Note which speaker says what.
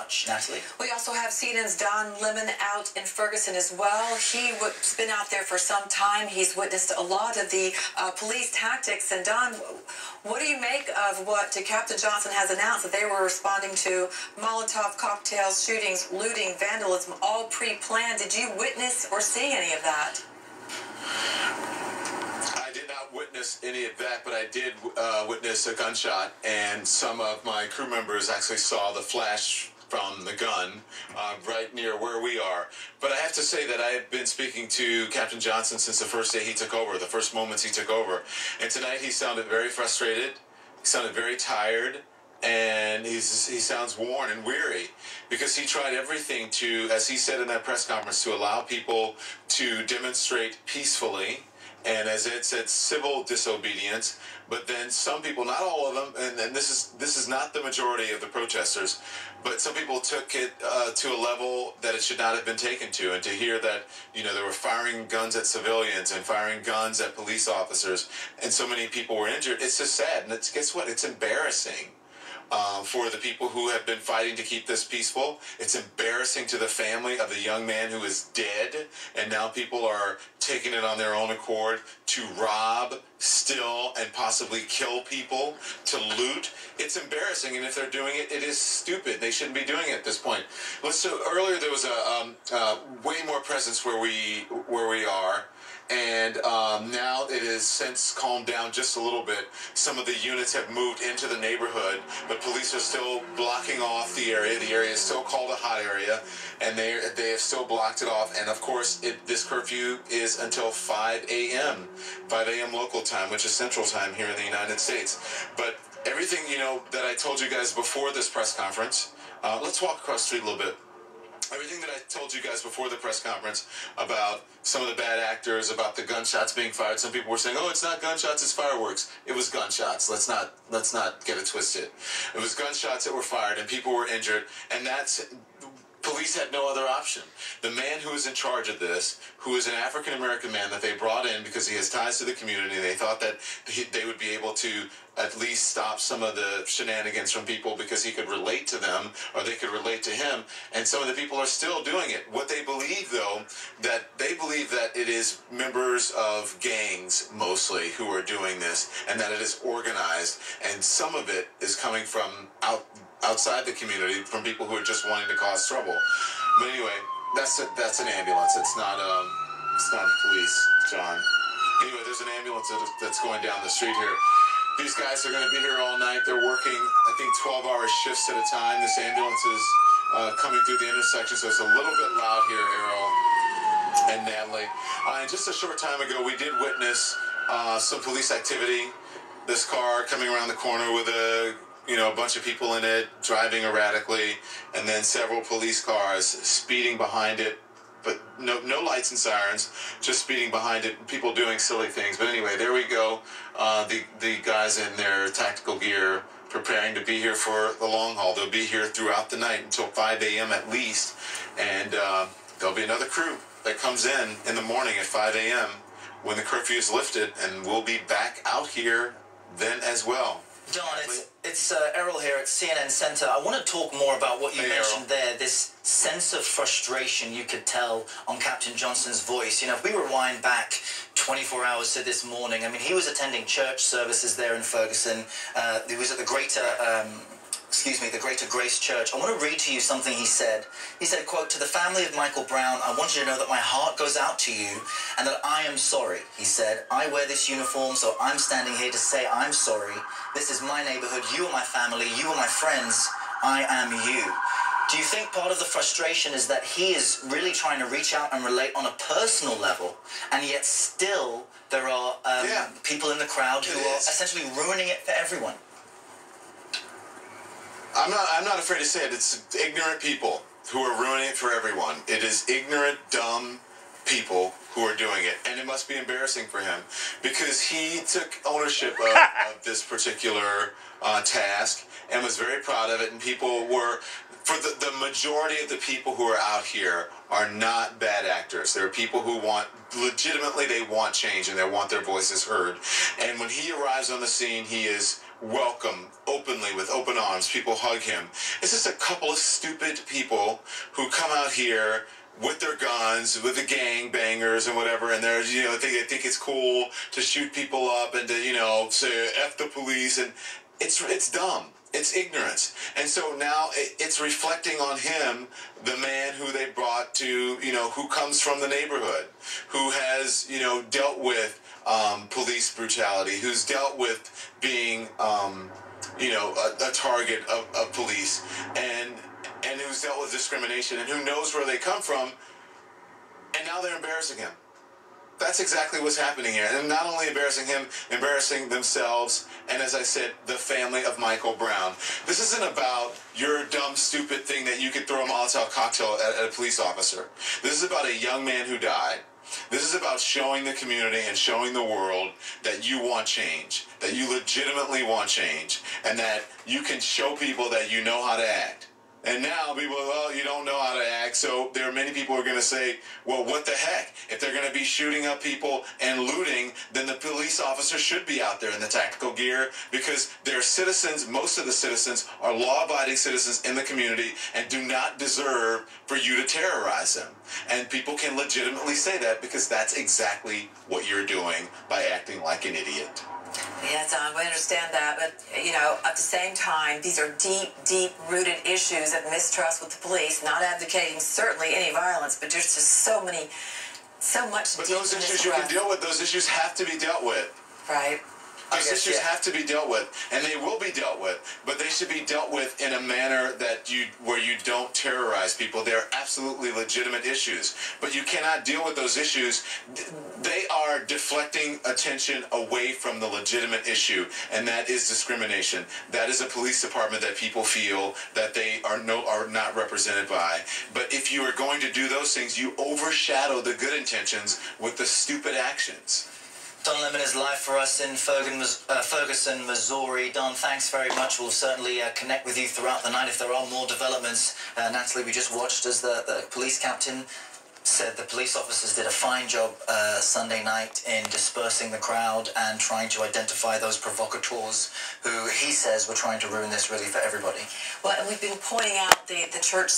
Speaker 1: much, Natalie.
Speaker 2: We also have CNN's Don Lemon out in Ferguson as well. He's been out there for some time. He's witnessed a lot of the police tactics. And Don, what do you make of what Captain Johnson has announced, that they were responding to Molotov cocktails, shootings, looting, vandalism, all pre-planned? Did you witness or see any of that?
Speaker 3: I did not witness any of that, but I did witness a gunshot, and some of my crew members actually saw the flash from the gun right near where we are. But I have to say that I have been speaking to Captain Johnson since the first day he took over, the first moments he took over. And tonight he sounded very frustrated, he sounded very tired, and he sounds worn and weary because he tried everything to, as he said in that press conference, to allow people to demonstrate peacefully. And as Ed said, civil disobedience. But then some people, not all of them, and this is not the majority of the protesters, but some people took it to a level that it should not have been taken to. And to hear that, you know, they were firing guns at civilians and firing guns at police officers, and so many people were injured, it's just sad. And guess what? It's embarrassing. For the people who have been fighting to keep this peaceful. It's embarrassing to the family of the young man who is dead, and now people are taking it on their own accord to rob, steal, and possibly kill people, to loot. It's embarrassing, and if they're doing it, it is stupid. They shouldn't be doing it at this point. So earlier there was a way more presence where we are. And now it has since calmed down just a little bit. Some of the units have moved into the neighborhood, but police are still blocking off the area. The area is still called a hot area, and they have still blocked it off. And of course, this curfew is until 5 a.m. 5 a.m. local time, which is Central Time here in the United States. But everything, you know, that I told you guys before this press conference, let's walk across the street a little bit. Everything that I told you guys before the press conference about some of the bad actors, about the gunshots being fired. Some people were saying, "Oh, it's not gunshots, it's fireworks." It was gunshots. Let's not get it twisted. It was gunshots that were fired, and people were injured, and police had no other option. The man who is in charge of this, who is an African-American man that they brought in because he has ties to the community, they thought that they would be able to at least stop some of the shenanigans from people because he could relate to them, or they could relate to him, and some of the people are still doing it. What they believe, though, that it is members of gangs, mostly, who are doing this, and that it is organized, and some of it is coming from outside the community, from people who are just wanting to cause trouble. But anyway, that's an ambulance. It's not police, John. Anyway, there's an ambulance that's going down the street here. These guys are going to be here all night. They're working, I think, 12-hour shifts at a time. This ambulance is coming through the intersection, so it's a little bit loud here, Errol and Natalie. And just a short time ago, we did witness some police activity. This car coming around the corner with a bunch of people in it, driving erratically, and then several police cars speeding behind it, but no lights and sirens, just speeding behind it, people doing silly things. But anyway, there we go. The guys in their tactical gear preparing to be here for the long haul. They'll be here throughout the night until 5 a.m. at least, and there'll be another crew that comes in the morning at 5 a.m. when the curfew is lifted, and we'll be back out here then as well.
Speaker 1: Don, it's Errol here at CNN Center. I want to talk more about what you mentioned there, this sense of frustration you could tell on Captain Johnson's voice. You know, if we rewind back 24 hours to this morning, I mean, he was attending church services there in Ferguson. He was at the Greater Grace Church. I want to read to you something he said. He said, quote, "To the family of Michael Brown, I want you to know that my heart goes out to you and that I am sorry." He said, "I wear this uniform, so I'm standing here to say I'm sorry. This is my neighborhood. You are my family. You are my friends. I am you." Do you think part of the frustration is that he is really trying to reach out and relate on a personal level, and yet still there are people in the crowd who are essentially ruining it for everyone?
Speaker 3: I'm not afraid to say it. It's ignorant people who are ruining it for everyone. It is ignorant, dumb people who are doing it. And it must be embarrassing for him because he took ownership of this particular task and was very proud of it. And people were, for the majority of the people who are out here are not bad actors. There are people who legitimately they want change and they want their voices heard. And when he arrives on the scene, he is welcome openly with open arms. People hug him. It's just a couple of stupid people who come out here with their guns, with the gang bangers and whatever, and they're, you know, they think it's cool to shoot people up and to, you know, say F the police, and it's dumb. It's ignorance. And so now it's reflecting on him, the man who they brought to, you know, who comes from the neighborhood, who has, you know, dealt with police brutality, who's dealt with being, you know, a target of police, and who's dealt with discrimination, and who knows where they come from, and now they're embarrassing him. That's exactly what's happening here. And not only embarrassing him, embarrassing themselves, and as I said, the family of Michael Brown. This isn't about your dumb, stupid thing that you could throw a Molotov cocktail at a police officer. This is about a young man who died. This is about showing the community and showing the world that you want change, that you legitimately want change, and that you can show people that you know how to act. And now people, well, you don't know how to act, so there are many people who are going to say, well, what the heck? If they're going to be shooting up people and looting, then the police officers should be out there in the tactical gear, because they're citizens. Most of the citizens are law-abiding citizens in the community and do not deserve for you to terrorize them. And people can legitimately say that because that's exactly what you're doing by acting like an idiot.
Speaker 2: Yes, we understand that, but, you know, at the same time, these are deep, deep-rooted issues of mistrust with the police, not advocating certainly any violence, but there's just so much
Speaker 3: But
Speaker 2: deep
Speaker 3: those issues
Speaker 2: mistrust.
Speaker 3: you can deal with, those issues have to be dealt with.
Speaker 2: Right.
Speaker 3: Those issues have to be dealt with, and they will be dealt with, but they should be dealt with in a manner that where you don't terrorize people. They're absolutely legitimate issues, but you cannot deal with those issues. They are deflecting attention away from the legitimate issue, and that is discrimination. That is a police department that people feel that they are not represented by. But if you are going to do those things, you overshadow the good intentions with the stupid actions.
Speaker 1: Don Lemon is live for us in Ferguson, Missouri. Don, thanks very much. We'll certainly connect with you throughout the night if there are more developments. Natalie, we just watched as the police captain said the police officers did a fine job Sunday night in dispersing the crowd and trying to identify those provocateurs who he says were trying to ruin this really for everybody.
Speaker 2: Well, and we've been pointing out the church